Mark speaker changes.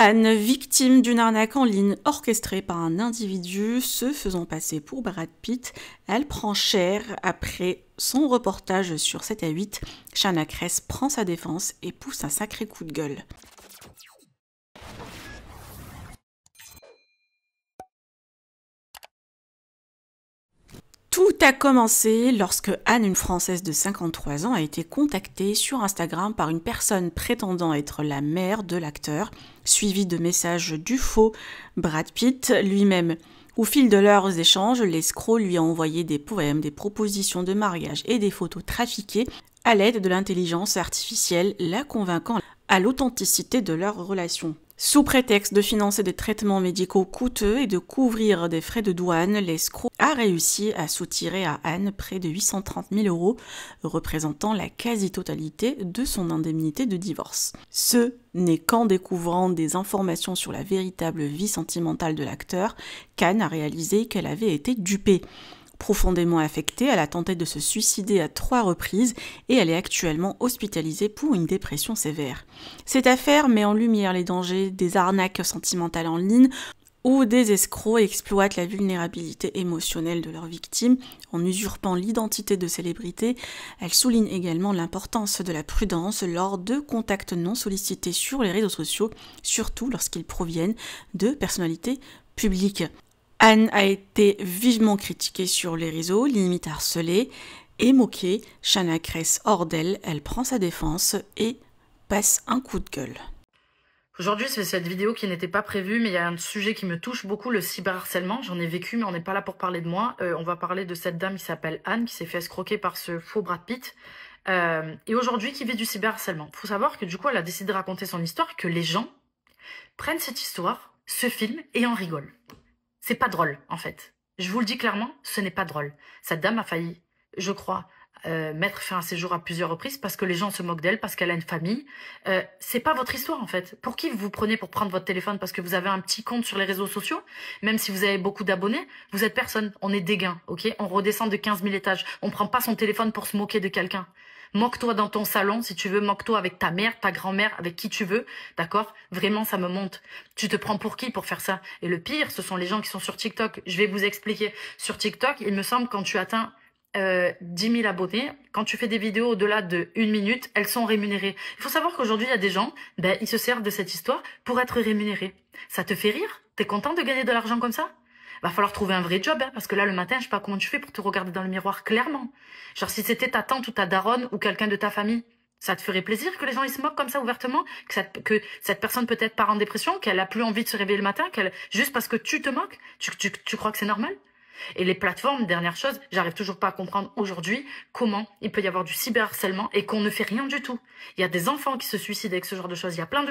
Speaker 1: Anne, victime d'une arnaque en ligne orchestrée par un individu se faisant passer pour Brad Pitt, elle prend cher après son reportage sur 7 à 8. Shanna Kress prend sa défense et pousse un sacré coup de gueule. Tout a commencé lorsque Anne, une Française de 53 ans, a été contactée sur Instagram par une personne prétendant être la mère de l'acteur, suivie de messages du faux Brad Pitt lui-même. Au fil de leurs échanges, l'escroc lui a envoyé des poèmes, des propositions de mariage et des photos trafiquées à l'aide de l'intelligence artificielle, la convainquant à l'authenticité de leur relation. Sous prétexte de financer des traitements médicaux coûteux et de couvrir des frais de douane, l'escroc a réussi à soutirer à Anne près de 830 000 €, représentant la quasi-totalité de son indemnité de divorce. Ce n'est qu'en découvrant des informations sur la véritable vie sentimentale de l'acteur qu'Anne a réalisé qu'elle avait été dupée. Profondément affectée, elle a tenté de se suicider à 3 reprises et elle est actuellement hospitalisée pour une dépression sévère. Cette affaire met en lumière les dangers des arnaques sentimentales en ligne où des escrocs exploitent la vulnérabilité émotionnelle de leurs victimes en usurpant l'identité de célébrités. Elle souligne également l'importance de la prudence lors de contacts non sollicités sur les réseaux sociaux, surtout lorsqu'ils proviennent de personnalités publiques. Anne a été vivement critiquée sur les réseaux, limite harcelée et moquée. Shanna Kress hors d'elle, elle prend sa défense et passe un coup de gueule.
Speaker 2: Aujourd'hui, c'est cette vidéo qui n'était pas prévue, mais il y a un sujet qui me touche beaucoup, le cyberharcèlement. J'en ai vécu, mais on n'est pas là pour parler de moi. On va parler de cette dame qui s'appelle Anne, qui s'est fait escroquer par ce faux Brad Pitt. Et aujourd'hui, qui vit du cyberharcèlement. Il faut savoir que du coup, elle a décidé de raconter son histoire, que les gens prennent cette histoire, se filment et en rigolent. C'est pas drôle, en fait. Je vous le dis clairement, ce n'est pas drôle. Cette dame a failli, je crois, mettre fin à ses jours à plusieurs reprises parce que les gens se moquent d'elle, parce qu'elle a une famille. C'est pas votre histoire, en fait. Pour qui vous vous prenez pour prendre votre téléphone parce que vous avez un petit compte sur les réseaux sociaux? Même si vous avez beaucoup d'abonnés, vous êtes personne. On est des gains, ok? On redescend de 15 000 étages. On prend pas son téléphone pour se moquer de quelqu'un. Moque-toi dans ton salon, si tu veux, moque-toi avec ta mère, ta grand-mère, avec qui tu veux, d'accord? Vraiment, ça me monte. Tu te prends pour qui pour faire ça? Et le pire, ce sont les gens qui sont sur TikTok. Je vais vous expliquer. Sur TikTok, il me semble, quand tu atteins 10 000 abonnés, quand tu fais des vidéos au-delà de 1 minute, elles sont rémunérées. Il faut savoir qu'aujourd'hui, il y a des gens, ils se servent de cette histoire pour être rémunérés. Ça te fait rire? T'es content de gagner de l'argent comme ça? Va falloir trouver un vrai job, hein, parce que là, le matin, je sais pas comment tu fais pour te regarder dans le miroir clairement. Genre, si c'était ta tante ou ta daronne ou quelqu'un de ta famille, ça te ferait plaisir que les gens ils se moquent comme ça ouvertement, que cette personne peut-être part en dépression, qu'elle a plus envie de se réveiller le matin, juste parce que tu te moques? Tu crois que c'est normal? Et les plateformes, dernière chose, j'arrive toujours pas à comprendre aujourd'hui comment il peut y avoir du cyberharcèlement et qu'on ne fait rien du tout. Il y a des enfants qui se suicident avec ce genre de choses, il y a plein de choses.